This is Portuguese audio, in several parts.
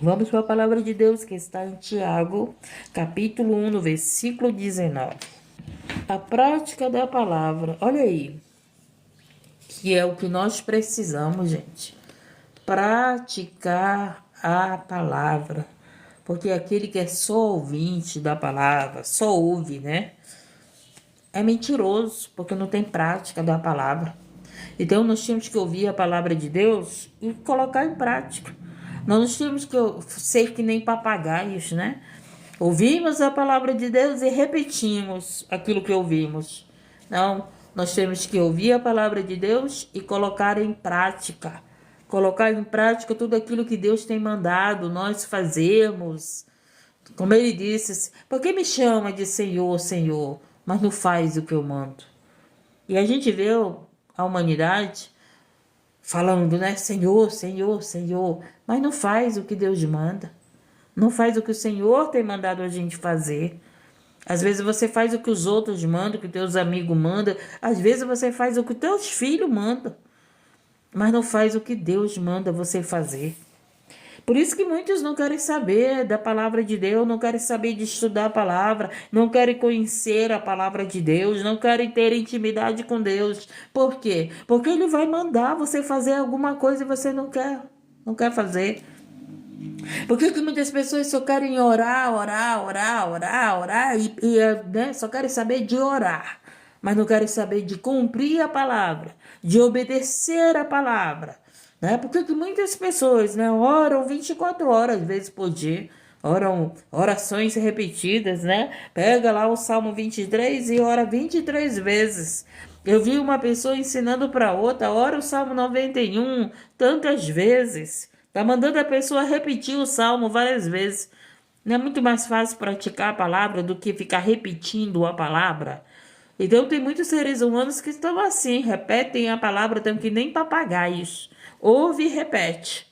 Vamos para a palavra de Deus que está em Tiago, capítulo 1, no versículo 19. A prática da palavra, olha aí, que é o que nós precisamos, gente. Praticar a palavra. Porque aquele que é só ouvinte da palavra, só ouve, né? É mentiroso, porque não tem prática da palavra. Então nós temos que ouvir a palavra de Deus e colocar em prática. Nós temos que ser que nem papagaios, né? Ouvimos a palavra de Deus e repetimos aquilo que ouvimos. Não, nós temos que ouvir a palavra de Deus e colocar em prática. Colocar em prática tudo aquilo que Deus tem mandado nós fazermos. Como ele disse, por que me chama de Senhor, Senhor, mas não faz o que eu mando? E a gente vê a humanidade falando, né? Senhor, Senhor, Senhor, mas não faz o que Deus manda. Não faz o que o Senhor tem mandado a gente fazer. Às vezes você faz o que os outros mandam, o que teus amigos mandam. Às vezes você faz o que teus filhos mandam. Mas não faz o que Deus manda você fazer. Por isso que muitos não querem saber da palavra de Deus, não querem saber de estudar a palavra, não querem conhecer a palavra de Deus, não querem ter intimidade com Deus. Por quê? Porque Ele vai mandar você fazer alguma coisa e você não quer fazer. Por que muitas pessoas só querem orar e né, só querem saber de orar, mas não querem saber de cumprir a palavra, de obedecer a palavra, né? Por que muitas pessoas, né, oram 24 horas, às vezes por dia, oram orações repetidas, né? Pega lá o Salmo 23 e ora 23 vezes. Eu vi uma pessoa ensinando para outra, ora o Salmo 91 tantas vezes. Tá mandando a pessoa repetir o salmo várias vezes. Não é muito mais fácil praticar a palavra do que ficar repetindo a palavra? Então tem muitos seres humanos que estão assim, repetem a palavra, estão que nem papagaios. Ouve e repete,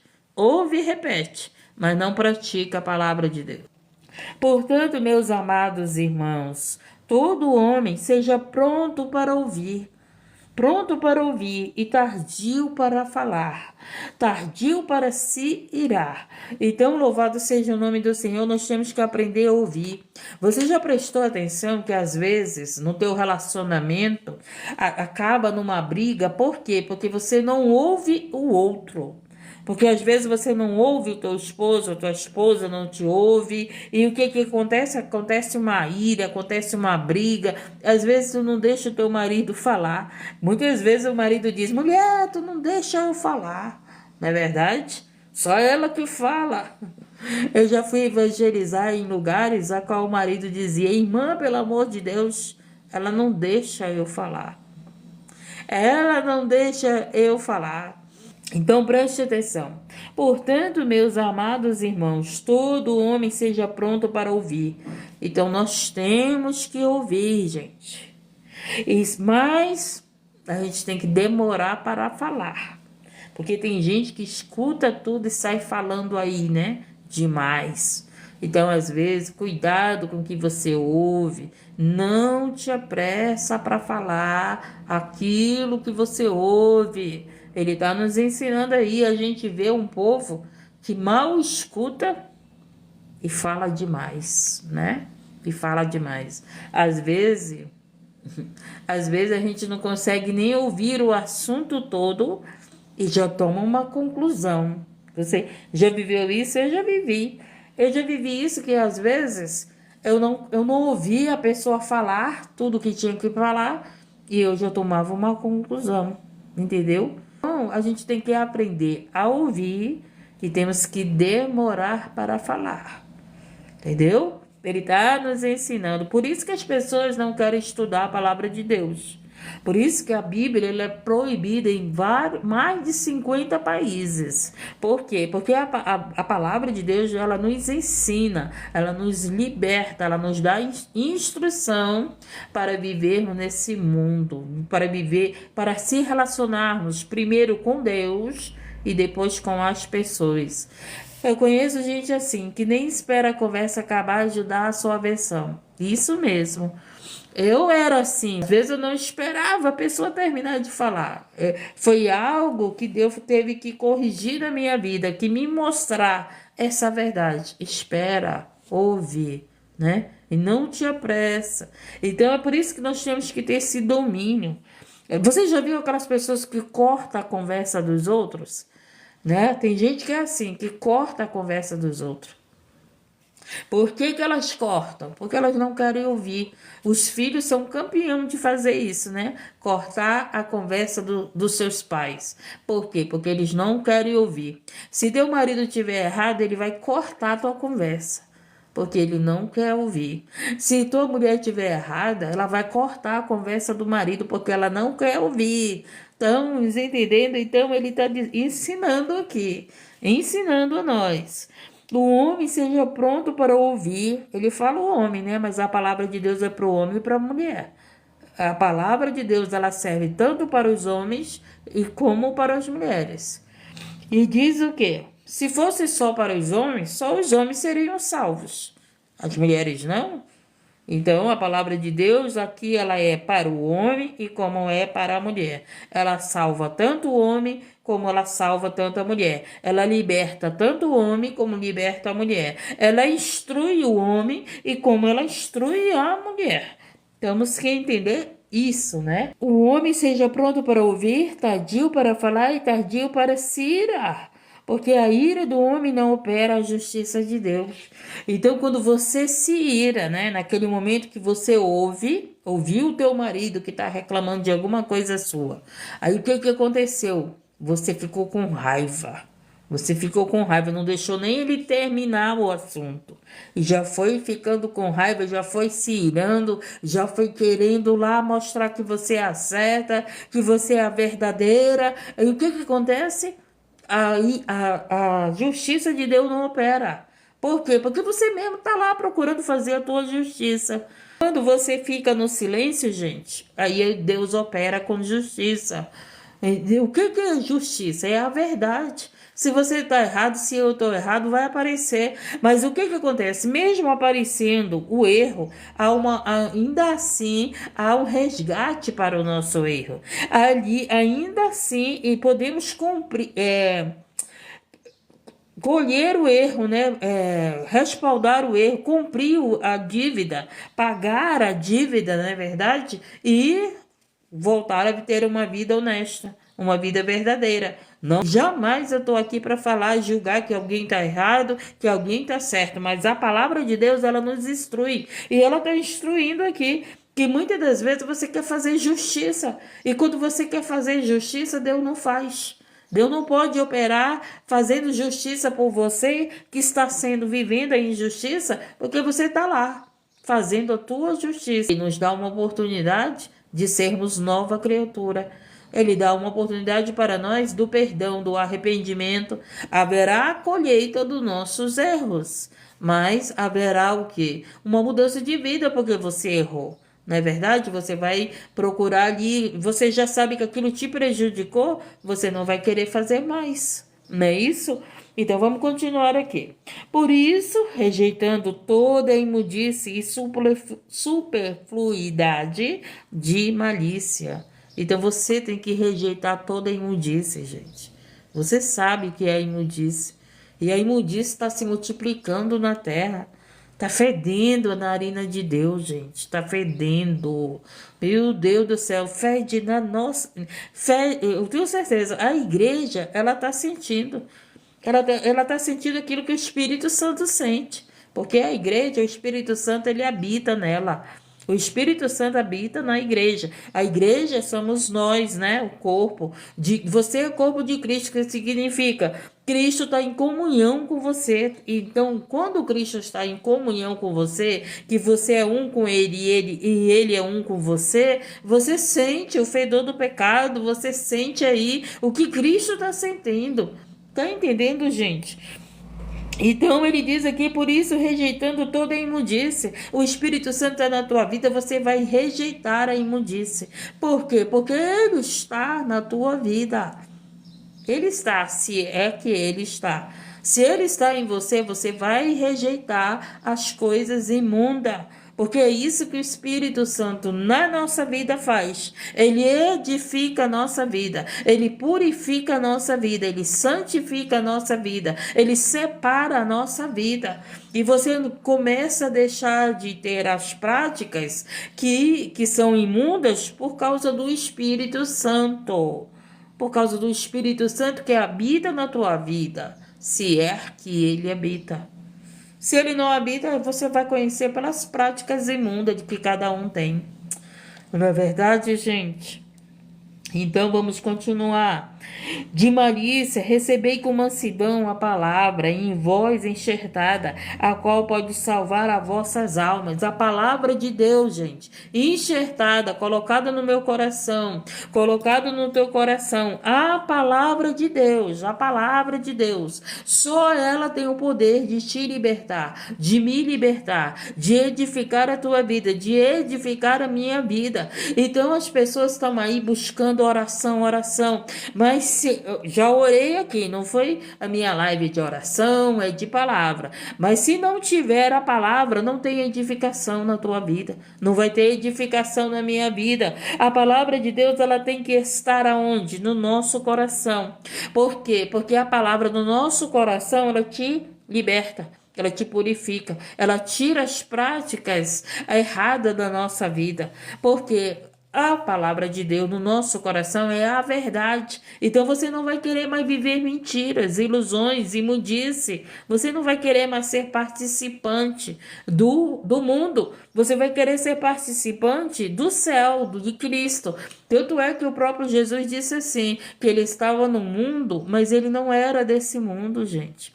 mas não pratica a palavra de Deus. Portanto, meus amados irmãos, todo homem seja pronto para ouvir e tardio para falar, tardio para se irar. Então, louvado seja o nome do Senhor, nós temos que aprender a ouvir. Você já prestou atenção que às vezes no teu relacionamento acaba numa briga? Por quê? Porque você não ouve o outro. Porque às vezes você não ouve o teu esposo, a tua esposa não te ouve, e o que acontece? Acontece uma ira, acontece uma briga, às vezes tu não deixa o teu marido falar, muitas vezes o marido diz, mulher, tu não deixa eu falar, não é verdade? Só ela que fala. Eu já fui evangelizar em lugares a qual o marido dizia, irmã, pelo amor de Deus, ela não deixa eu falar. Ela não deixa eu falar. Então preste atenção. Portanto, meus amados irmãos, todo homem seja pronto para ouvir. Então nós temos que ouvir, gente. Mas a gente tem que demorar para falar. Porque tem gente que escuta tudo e sai falando aí, né? Demais. Então, às vezes, cuidado com o que você ouve. Não te apressa para falar aquilo que você ouve. Ele está nos ensinando aí. A gente vê um povo que mal escuta e fala demais, né? E fala demais. Às vezes a gente não consegue nem ouvir o assunto todo e já toma uma conclusão. Você já viveu isso? Eu já vivi. Eu já vivi isso que às vezes eu não ouvi a pessoa falar tudo que tinha que falar e eu já tomava uma conclusão, entendeu? Então, a gente tem que aprender a ouvir e temos que demorar para falar, entendeu? Ele está nos ensinando. Por isso que as pessoas não querem estudar a palavra de Deus. Por isso que a Bíblia ela é proibida em mais de 50 países. Por quê? Porque a palavra de Deus ela nos ensina, ela nos liberta, ela nos dá instrução para vivermos nesse mundo, para viver, para se relacionarmos primeiro com Deus e depois com as pessoas. Eu conheço gente assim, que nem espera a conversa acabar de dar a sua versão. Isso mesmo. Eu era assim, às vezes eu não esperava a pessoa terminar de falar. Foi algo que Deus teve que corrigir na minha vida, que me mostrar essa verdade. Espera ouvir, né? E não te apressa. Então é por isso que nós temos que ter esse domínio. Você já viu aquelas pessoas que cortam a conversa dos outros? Né? Tem gente que é assim, que corta a conversa dos outros. Por que que elas cortam? Porque elas não querem ouvir. Os filhos são campeão de fazer isso, né? Cortar a conversa dos seus pais. Por quê? Porque eles não querem ouvir. Se teu marido estiver errado, ele vai cortar a tua conversa. Porque ele não quer ouvir. Se tua mulher estiver errada, ela vai cortar a conversa do marido, porque ela não quer ouvir. Estamos entendendo? Então ele está ensinando aqui, ensinando a nós. O homem seja pronto para ouvir. Ele fala o homem, né? Mas a palavra de Deus é para o homem e para a mulher. A palavra de Deus, ela serve tanto para os homens e como para as mulheres. E diz o quê? Se fosse só para só os homens seriam salvos. As mulheres não. Então, a palavra de Deus aqui, ela é para o homem e como é para a mulher. Ela salva tanto o homem como ela salva tanto a mulher. Ela liberta tanto o homem como liberta a mulher. Ela instrui o homem e como ela instrui a mulher. Temos que entender isso, né? O homem seja pronto para ouvir, tardio para falar e tardio para se irar. Porque a ira do homem não opera a justiça de Deus. Então, quando você se ira, né? Naquele momento que você ouviu o teu marido que está reclamando de alguma coisa sua. Aí o que que aconteceu? Você ficou com raiva. Você ficou com raiva, não deixou nem ele terminar o assunto. E já foi ficando com raiva, já foi se irando, já foi querendo lá mostrar que você é a certa, que você é a verdadeira. E o que que acontece? Aí a justiça de Deus não opera. Por quê? Porque você mesmo está lá procurando fazer a tua justiça. Quando você fica no silêncio, gente, aí Deus opera com justiça. O que é justiça? É a verdade. Se você está errado, se eu estou errado, vai aparecer. Mas o que acontece? Mesmo aparecendo o erro, ainda assim há um resgate para o nosso erro. Ali, ainda assim, e podemos cumprir. Colher o erro, né? Respaldar o erro, cumprir a dívida, pagar a dívida, não é verdade? E voltar a ter uma vida honesta, uma vida verdadeira. Não, jamais eu estou aqui para falar, julgar que alguém está errado, que alguém está certo, mas a palavra de Deus, ela nos instrui, e ela está instruindo aqui, que muitas das vezes você quer fazer justiça, e quando você quer fazer justiça, Deus não faz. Deus não pode operar fazendo justiça por você que está vivendo a injustiça, porque você está lá fazendo a tua justiça. E nos dá uma oportunidade de sermos nova criatura. Ele dá uma oportunidade para nós do perdão, do arrependimento. Haverá a colheita dos nossos erros, mas haverá o quê? Uma mudança de vida porque você errou. Não é verdade? Você vai procurar ali, você já sabe que aquilo te prejudicou, você não vai querer fazer mais. Não é isso? Então vamos continuar aqui. Por isso, rejeitando toda a imundice e superfluidade de malícia. Então você tem que rejeitar toda a imundice, gente. Você sabe que é a imundice. E a imundice está se multiplicando na terra. Tá fedendo a narina de Deus, gente. Tá fedendo. Meu Deus do céu, fede na nossa. Eu tenho certeza, a igreja, ela tá sentindo. Ela tá sentindo aquilo que o Espírito Santo sente. Porque a igreja, o Espírito Santo, ele habita nela. O Espírito Santo habita na igreja. A igreja somos nós, né? O corpo. Você é o corpo de Cristo, que significa Cristo está em comunhão com você. Então, quando Cristo está em comunhão com você, que você é um com ele e ele é um com você, você sente o fedor do pecado, você sente aí o que Cristo está sentindo. Tá entendendo, gente? Então ele diz aqui, por isso, rejeitando toda a imundície. O Espírito Santo está na tua vida, você vai rejeitar a imundície. Por quê? Porque ele está na tua vida. Ele está, se é que ele está. Se ele está em você, você vai rejeitar as coisas imundas. Porque é isso que o Espírito Santo na nossa vida faz. Ele edifica a nossa vida, ele purifica a nossa vida, ele santifica a nossa vida, ele separa a nossa vida. E você começa a deixar de ter as práticas que são imundas por causa do Espírito Santo. Por causa do Espírito Santo que habita na tua vida, se é que ele habita. Se ele não habita, você vai conhecer pelas práticas imundas de que cada um tem. Não é verdade, gente? Então vamos continuar. De malícia, recebei com mansidão a palavra em voz enxertada, a qual pode salvar as vossas almas. A palavra de Deus, gente, enxertada, colocada no meu coração, colocada no teu coração. A palavra de Deus, a palavra de Deus. Só ela tem o poder de te libertar, de me libertar, de edificar a tua vida, de edificar a minha vida. Então as pessoas estão aí buscando oração, mas já orei aqui, não foi a minha live de oração, é de palavra, mas se não tiver a palavra, não tem edificação na tua vida, não vai ter edificação na minha vida. A palavra de Deus, ela tem que estar aonde? No nosso coração. Por quê? Porque a palavra no nosso coração, ela te liberta, ela te purifica, ela tira as práticas erradas da nossa vida, porque a palavra de Deus no nosso coração é a verdade. Então você não vai querer mais viver mentiras, ilusões, imundice. Você não vai querer mais ser participante do mundo. Você vai querer ser participante do céu, de Cristo. Tanto é que o próprio Jesus disse assim, que ele estava no mundo, mas ele não era desse mundo, gente.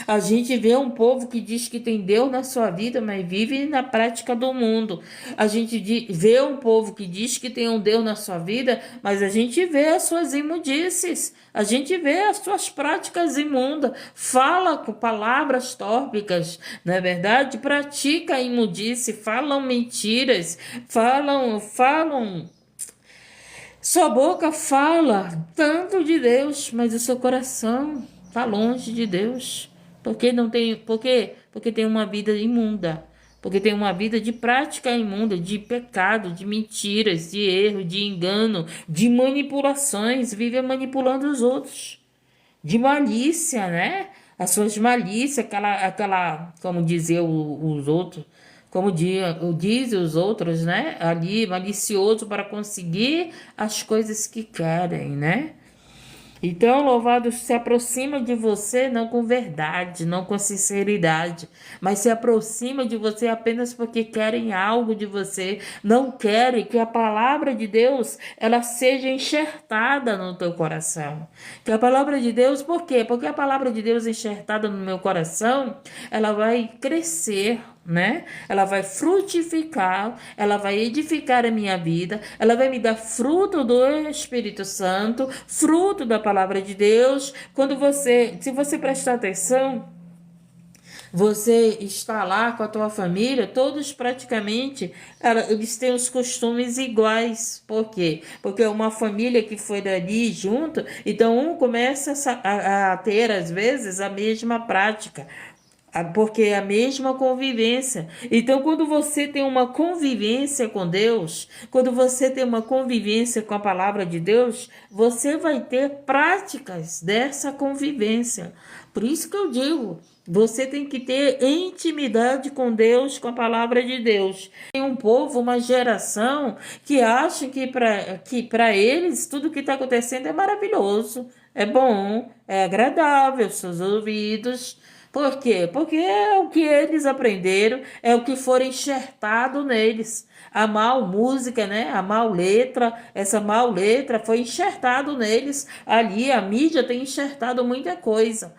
A gente vê um povo que diz que tem Deus na sua vida, mas vive na prática do mundo. A gente vê um povo que diz que tem um Deus na sua vida, mas a gente vê as suas imundices. A gente vê as suas práticas imundas. Fala com palavras tórpicas, não é verdade? Pratica a imundice, falam mentiras, falam. Sua boca fala tanto de Deus, mas o seu coração está longe de Deus. Porque não tem, porque tem uma vida imunda, porque tem uma vida de prática imunda, de pecado, de mentiras, de erro, de engano, de manipulações, vive manipulando os outros, de malícia, né? As suas malícias, aquela, como dizer os outros, como dizem os outros, né? Ali, malicioso para conseguir as coisas que querem, né? Então, louvado se aproxima de você não com verdade, não com sinceridade, mas se aproxima de você apenas porque querem algo de você, não querem que a palavra de Deus ela seja enxertada no teu coração. Que a palavra de Deus, por quê? Porque a palavra de Deus enxertada no meu coração, ela vai crescer, né? Ela vai frutificar, ela vai edificar a minha vida, ela vai me dar fruto do Espírito Santo, fruto da palavra de Deus. Se você prestar atenção, você está lá com a tua família, todos praticamente, eles têm os costumes iguais. Por quê? Porque é uma família que foi dali junto, então um começa a ter, às vezes, a mesma prática. Porque é a mesma convivência. Então, quando você tem uma convivência com Deus, quando você tem uma convivência com a palavra de Deus, você vai ter práticas dessa convivência. Por isso que eu digo, você tem que ter intimidade com Deus, com a palavra de Deus. Tem um povo, uma geração que acha que para eles tudo que está acontecendo é maravilhoso, é bom, é agradável, seus ouvidos. Por quê? Porque é o que eles aprenderam, é o que foi enxertado neles. A mal música, né? A mal letra, essa mal letra foi enxertado neles. Ali a mídia tem enxertado muita coisa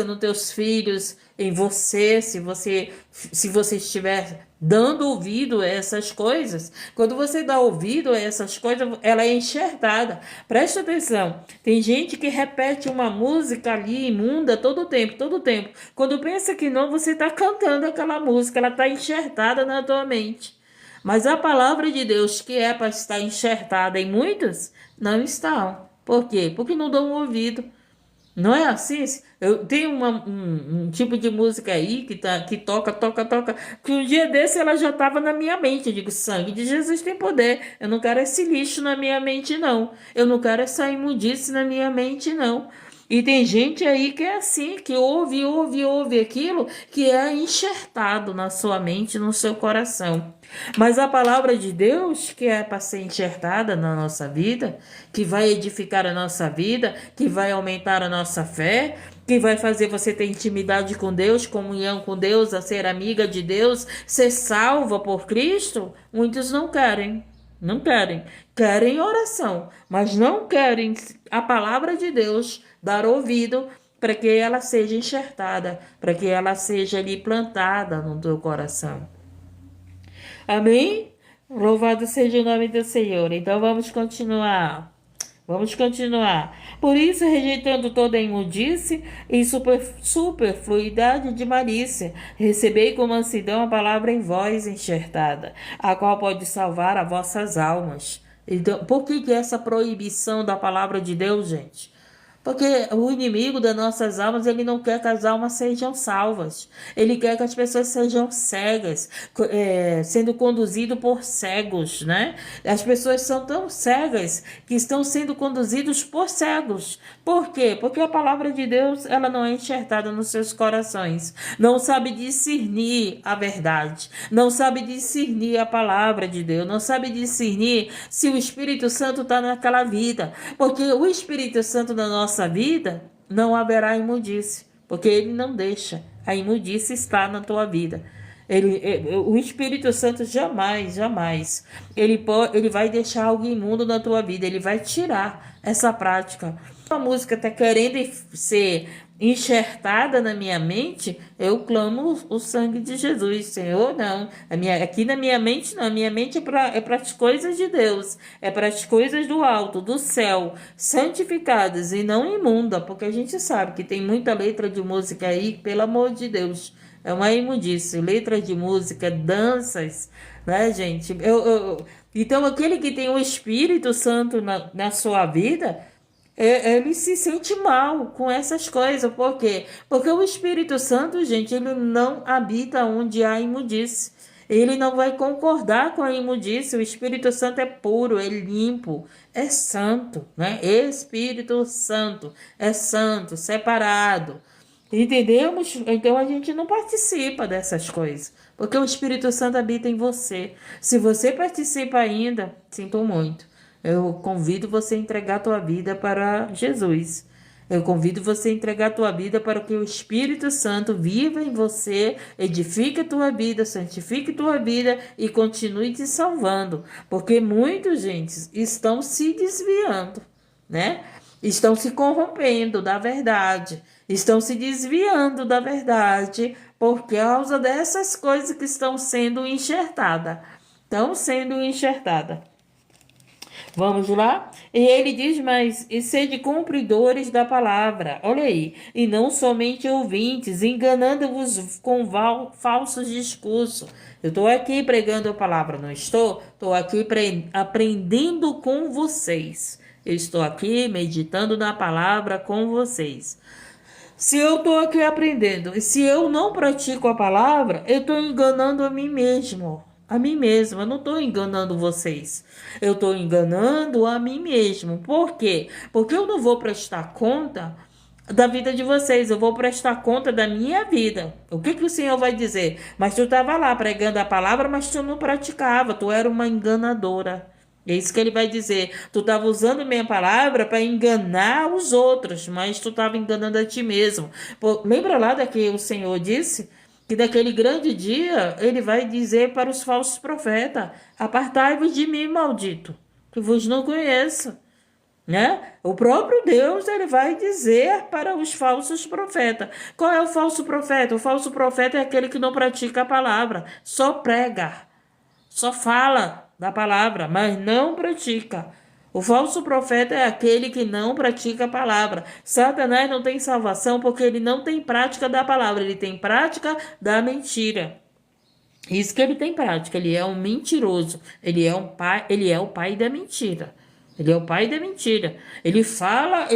nos teus filhos, em você, se você estiver dando ouvido a essas coisas. Quando você dá ouvido a essas coisas, ela é enxertada. Presta atenção, tem gente que repete uma música ali imunda todo o tempo, todo o tempo. Quando pensa que não, você está cantando aquela música, ela está enxertada na tua mente. Mas a palavra de Deus, que é para estar enxertada em muitas, não estão. Por quê? Porque não dão ouvido. Não é assim? Eu tenho um tipo de música aí que toca, toca, toca, que um dia desse ela já estava na minha mente. Eu digo, sangue de Jesus tem poder. Eu não quero esse lixo na minha mente, não. Eu não quero essa imundice na minha mente, não. E tem gente aí que é assim, que ouve, ouve, ouve aquilo, que é enxertado na sua mente, no seu coração. Mas a palavra de Deus, que é para ser enxertada na nossa vida, que vai edificar a nossa vida, que vai aumentar a nossa fé, que vai fazer você ter intimidade com Deus, comunhão com Deus, a ser amiga de Deus, ser salva por Cristo, muitos não querem. Não querem. Querem oração, mas não querem a palavra de Deus dar ouvido para que ela seja enxertada, para que ela seja ali plantada no teu coração. Amém? Louvado seja o nome do Senhor. Então vamos continuar. Vamos continuar. Por isso, rejeitando toda imundice e superfluidade de malícia, recebei com mansidão a palavra em vós enxertada, a qual pode salvar as vossas almas. Então, por que essa proibição da palavra de Deus, gente? Porque o inimigo das nossas almas, ele não quer que as almas sejam salvas. Ele quer que as pessoas sejam cegas, sendo conduzido por cegos, né? As pessoas são tão cegas que estão sendo conduzidos por cegos. Por quê? Porque a palavra de Deus, ela não é enxertada nos seus corações. Não sabe discernir a verdade. Não sabe discernir a palavra de Deus. Não sabe discernir se o Espírito Santo está naquela vida. Porque o Espírito Santo na nossa vida, não haverá imundície, porque ele não deixa a imundície estar na tua vida. O Espírito Santo jamais, jamais, ele vai deixar algo imundo na tua vida, ele vai tirar essa prática. A música está querendo ser enxertada na minha mente, eu clamo o sangue de Jesus. Senhor, não. Aqui na minha mente, não. A minha mente é para as coisas de Deus. É para as coisas do alto, do céu, santificadas e não imunda. Porque a gente sabe que tem muita letra de música aí, pelo amor de Deus. É uma imundice. Letra de música, danças, né, gente? Então, aquele que tem o Espírito Santo na sua vida, ele se sente mal com essas coisas. Por quê? Porque o Espírito Santo, gente, ele não habita onde há imundice. Ele não vai concordar com a imundice. O Espírito Santo é puro, é limpo, é santo, né? Espírito Santo é santo, separado. Entendemos? Então a gente não participa dessas coisas, porque o Espírito Santo habita em você. Se você participa ainda, sinto muito. Eu convido você a entregar a tua vida para Jesus. Eu convido você a entregar a tua vida para que o Espírito Santo viva em você, edifique a tua vida, santifique a tua vida e continue te salvando. Porque muitos, gente, estão se desviando, né? Estão se corrompendo da verdade, estão se desviando da verdade por causa dessas coisas que estão sendo enxertadas. Estão sendo enxertadas. Vamos lá? E ele diz, mas e sede cumpridores da palavra, olha aí, e não somente ouvintes, enganando-vos com falsos discursos. Eu estou aqui pregando a palavra, não estou? Estou aqui aprendendo com vocês. Eu estou aqui meditando na palavra com vocês. Se eu estou aqui aprendendo e se eu não pratico a palavra, eu estou enganando a mim mesmo. A mim mesmo, eu não estou enganando vocês. Eu estou enganando a mim mesmo. Por quê? Porque eu não vou prestar conta da vida de vocês. Eu vou prestar conta da minha vida. O que o Senhor vai dizer? Mas tu estava lá pregando a palavra, mas tu não praticava. Tu era uma enganadora. É isso que ele vai dizer. Tu estava usando minha palavra para enganar os outros, mas tu estava enganando a ti mesmo. Lembra lá da que o Senhor disse? Que daquele grande dia ele vai dizer para os falsos profetas: apartai-vos de mim, maldito, que vos não conheço. Né? O próprio Deus ele vai dizer para os falsos profetas. Qual é o falso profeta? O falso profeta é aquele que não pratica a palavra, só prega, só fala da palavra, mas não pratica. O falso profeta é aquele que não pratica a palavra. Satanás não tem salvação porque ele não tem prática da palavra, ele tem prática da mentira. Isso que ele tem prática, ele é um mentiroso, ele é o pai da mentira. Ele é o pai da mentira. Ele fala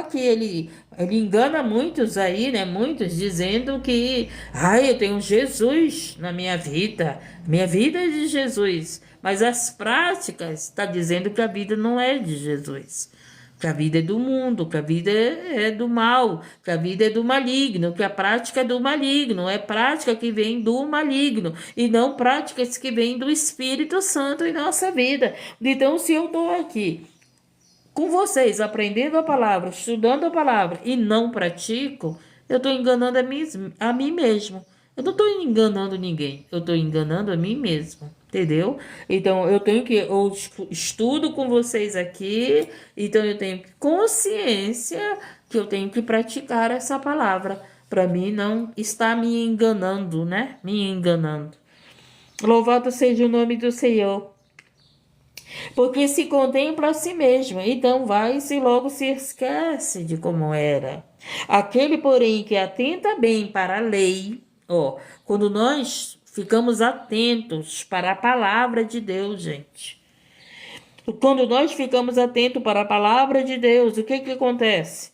que ele engana muitos aí, né? Muitos dizendo que, eu tenho Jesus na minha vida é de Jesus. Mas as práticas está dizendo que a vida não é de Jesus. Que a vida é do mundo, que a vida é do mal, que a vida é do maligno, que a prática é do maligno, é prática que vem do maligno, e não práticas que vêm do Espírito Santo em nossa vida. Então, se eu estou aqui com vocês, aprendendo a palavra, estudando a palavra, e não pratico, eu estou enganando a mim mesmo. Eu não estou enganando ninguém, eu estou enganando a mim mesmo. Entendeu? Então, eu estudo com vocês aqui, então eu tenho consciência que eu tenho que praticar essa palavra, para mim não estar me enganando, né? Me enganando. Louvado seja o nome do Senhor. Porque se contempla a si mesmo, então vai-se e logo se esquece de como era. Aquele, porém, que atenta bem para a lei, quando nós ficamos atentos para a palavra de Deus, gente. Quando nós ficamos atentos para a palavra de Deus, o que acontece?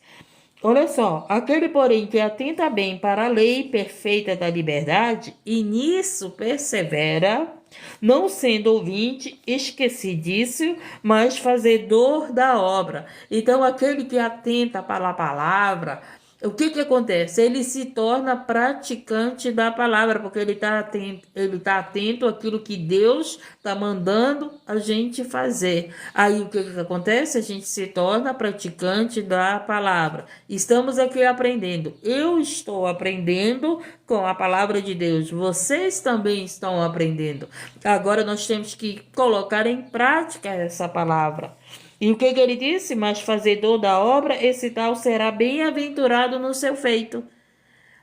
Olha só, aquele, porém, que atenta bem para a lei perfeita da liberdade, e nisso persevera, não sendo ouvinte, esquecidício, mas fazedor da obra. Então, aquele que atenta para a palavra, o que acontece? Ele se torna praticante da palavra, porque ele tá atento àquilo que Deus está mandando a gente fazer. Aí o que acontece? A gente se torna praticante da palavra. Estamos aqui aprendendo. Eu estou aprendendo com a palavra de Deus. Vocês também estão aprendendo. Agora nós temos que colocar em prática essa palavra. E o que ele disse? Mas fazedor da obra, esse tal será bem-aventurado no seu feito.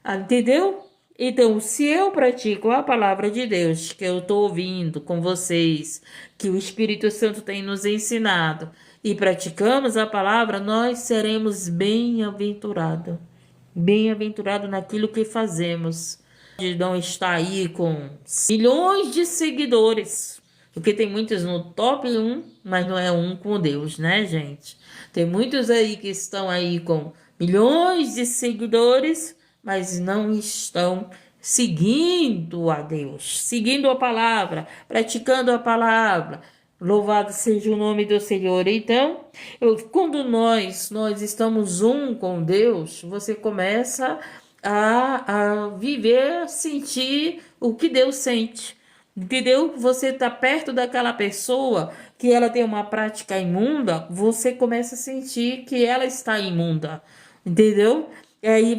Entendeu? Então, se eu pratico a palavra de Deus, que eu estou ouvindo com vocês, que o Espírito Santo tem nos ensinado, e praticamos a palavra, nós seremos bem-aventurados. Bem-aventurado naquilo que fazemos. De não estar aí com milhões de seguidores. Porque tem muitos no top 1, mas não é um com Deus, né, gente? Tem muitos aí que estão aí com milhões de seguidores, mas não estão seguindo a Deus, seguindo a palavra, praticando a palavra. Louvado seja o nome do Senhor. Então, quando nós estamos um com Deus, você começa a viver, a sentir o que Deus sente. Entendeu? Você tá perto daquela pessoa que ela tem uma prática imunda, você começa a sentir que ela está imunda. Entendeu? E aí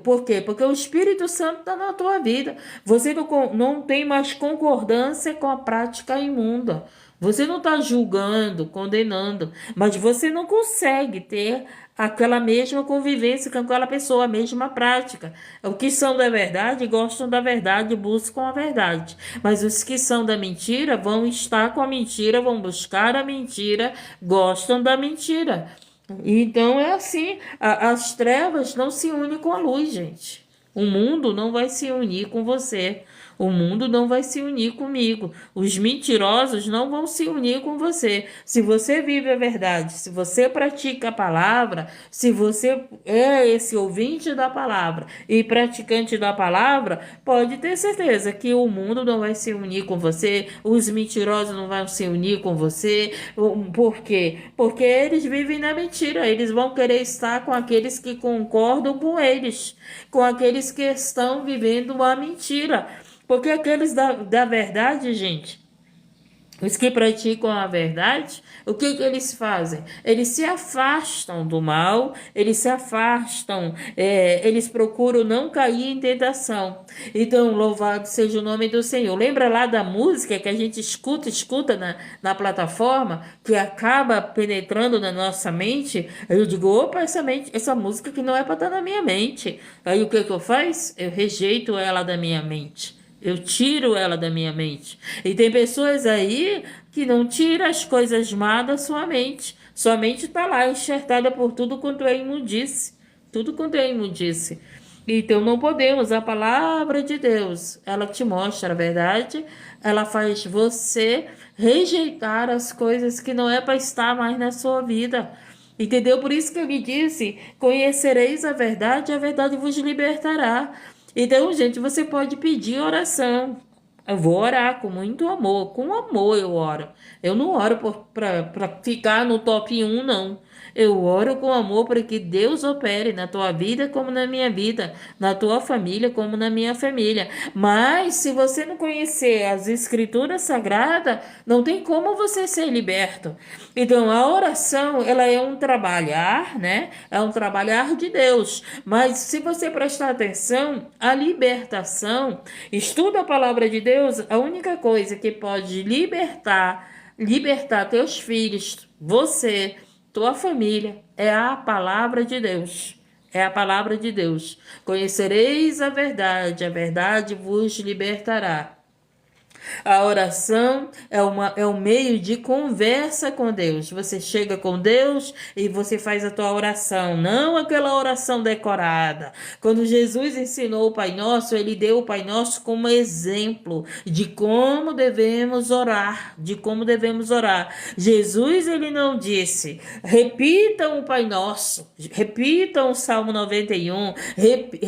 por quê? Porque o Espírito Santo está na tua vida. Você não tem mais concordância com a prática imunda. Você não está julgando, condenando, mas você não consegue ter aquela mesma convivência com aquela pessoa, a mesma prática. Os que são da verdade gostam da verdade, buscam a verdade. Mas os que são da mentira vão estar com a mentira, vão buscar a mentira, gostam da mentira. Então é assim, as trevas não se unem com a luz, gente. O mundo não vai se unir com você. O mundo não vai se unir comigo. Os mentirosos não vão se unir com você. Se você vive a verdade, se você pratica a palavra, se você é esse ouvinte da palavra e praticante da palavra, pode ter certeza que o mundo não vai se unir com você, os mentirosos não vão se unir com você. Por quê? Porque eles vivem na mentira. Eles vão querer estar com aqueles que concordam com eles, com aqueles que estão vivendo a mentira. Porque aqueles da verdade, gente, os que praticam a verdade, o que eles fazem? Eles se afastam do mal, eles se afastam, eles procuram não cair em tentação. Então, louvado seja o nome do Senhor. Lembra lá da música que a gente escuta na plataforma, que acaba penetrando na nossa mente? Eu digo, opa, essa música que não é para estar na minha mente. Aí o que eu faço? Eu rejeito ela da minha mente. Eu tiro ela da minha mente. E tem pessoas aí que não tiram as coisas más da sua mente. Sua mente está lá enxertada por tudo quanto é imundice. Tudo quanto é imundice. Então não podemos, a palavra de Deus, ela te mostra a verdade, ela faz você rejeitar as coisas que não é para estar mais na sua vida. Entendeu? Por isso que ele disse: conhecereis a verdade vos libertará. Então, gente, você pode pedir oração. Eu vou orar com muito amor, com amor eu oro. Eu não oro para ficar no top 1, não. Eu oro com amor para que Deus opere na tua vida como na minha vida, na tua família como na minha família. Mas se você não conhecer as escrituras sagradas, não tem como você ser liberto. Então a oração, ela é um trabalhar, né? É um trabalhar de Deus. Mas se você prestar atenção, a libertação, estuda a palavra de Deus, a única coisa que pode libertar teus filhos, você, tua família, é a palavra de Deus. É a palavra de Deus. Conhecereis a verdade vos libertará. A oração é um meio de conversa com Deus. Você chega com Deus e você faz a tua oração, não aquela oração decorada. Quando Jesus ensinou o Pai Nosso, ele deu o Pai Nosso como exemplo de como devemos orar, de como devemos orar. Jesus, ele não disse: repitam o Pai Nosso, repitam o Salmo 91,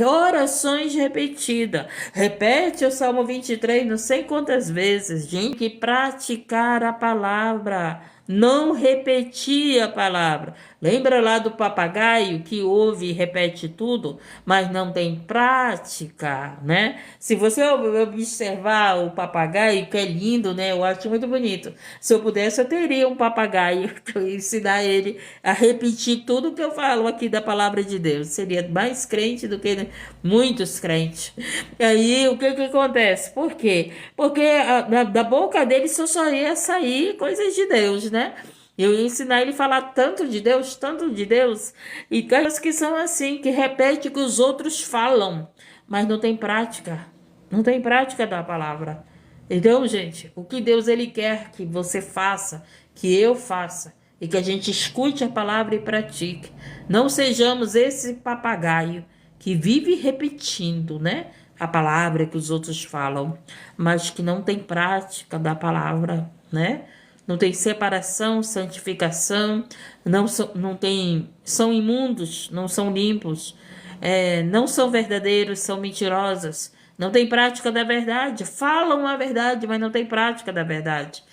orações repetidas. Repete o Salmo 23, não sei quantas vezes, gente, que praticar a palavra, não repetir a palavra. Lembra lá do papagaio que ouve e repete tudo, mas não tem prática, né? Se você observar o papagaio, que é lindo, né? Eu acho muito bonito. Se eu pudesse, eu teria um papagaio para ensinar ele a repetir tudo que eu falo aqui da palavra de Deus. Seria mais crente do que muitos crentes. E aí, o que acontece? Por quê? Porque da boca dele só ia sair coisas de Deus, né? Eu ia ensinar ele a falar tanto de Deus, e coisas que são assim, que repete o que os outros falam, mas não tem prática. Não tem prática da palavra. Então, gente, o que Deus ele quer que você faça, que eu faça, e que a gente escute a palavra e pratique. Não sejamos esse papagaio que vive repetindo, né, a palavra que os outros falam, mas que não tem prática da palavra, né? Não tem separação, santificação, são imundos, não são limpos, não são verdadeiros, são mentirosos, não tem prática da verdade, falam a verdade, mas não tem prática da verdade.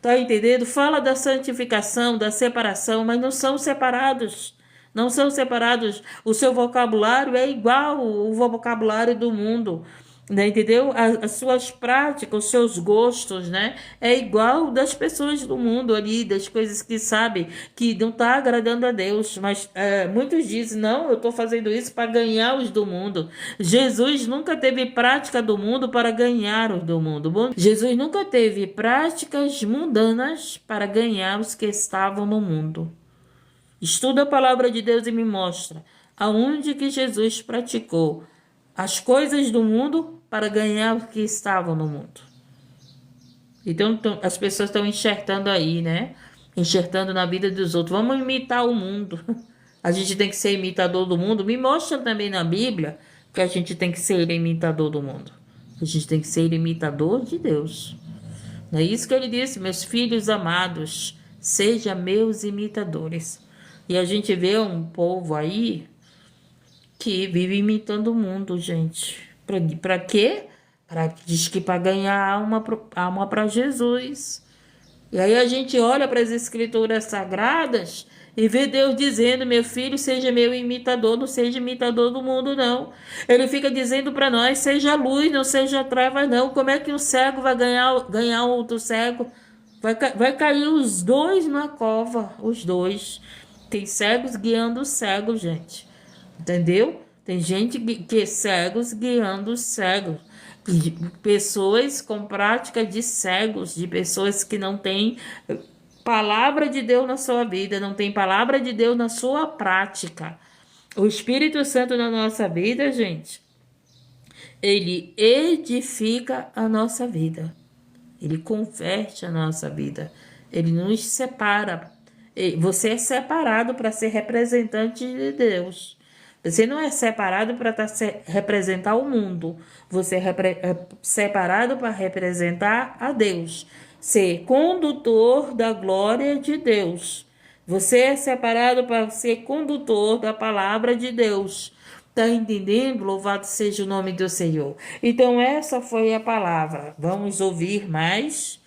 Tá entendendo? Fala da santificação, da separação, mas não são separados. Não são separados. O seu vocabulário é igual ao vocabulário do mundo, né? Entendeu? As suas práticas, os seus gostos, né? É igual das pessoas do mundo ali, das coisas que sabem que não está agradando a Deus. Mas muitos dizem: não, eu estou fazendo isso para ganhar os do mundo. Jesus nunca teve prática do mundo para ganhar os do mundo. Bom, Jesus nunca teve práticas mundanas para ganhar os que estavam no mundo. Estuda a palavra de Deus e me mostra aonde que Jesus praticou as coisas do mundo para ganhar os que estavam no mundo. Então as pessoas estão enxertando aí, né? Enxertando na vida dos outros. Vamos imitar o mundo. A gente tem que ser imitador do mundo. Me mostra também na Bíblia que a gente tem que ser imitador do mundo. A gente tem que ser imitador de Deus. Não é isso que ele disse: meus filhos amados, sejam meus imitadores. E a gente vê um povo aí que vive imitando o mundo, gente. Para quê? Diz que para ganhar alma para Jesus. E aí a gente olha para as escrituras sagradas e vê Deus dizendo: meu filho, seja meu imitador, não seja imitador do mundo, não. Ele fica dizendo para nós: seja luz, não seja trevas, não. Como é que um cego vai ganhar outro cego? Vai cair os dois na cova, os dois. Tem cegos guiando cegos, gente. Entendeu? Tem gente que é cegos guiando cegos. Pessoas com prática de cegos, de pessoas que não têm palavra de Deus na sua vida, não tem palavra de Deus na sua prática. O Espírito Santo na nossa vida, gente, ele edifica a nossa vida. Ele converte a nossa vida. Ele nos separa. Você é separado para ser representante de Deus. Você não é separado para representar o mundo. Você é separado para representar a Deus. Ser condutor da glória de Deus. Você é separado para ser condutor da palavra de Deus. Está entendendo? Louvado seja o nome do Senhor. Então, essa foi a palavra. Vamos ouvir mais.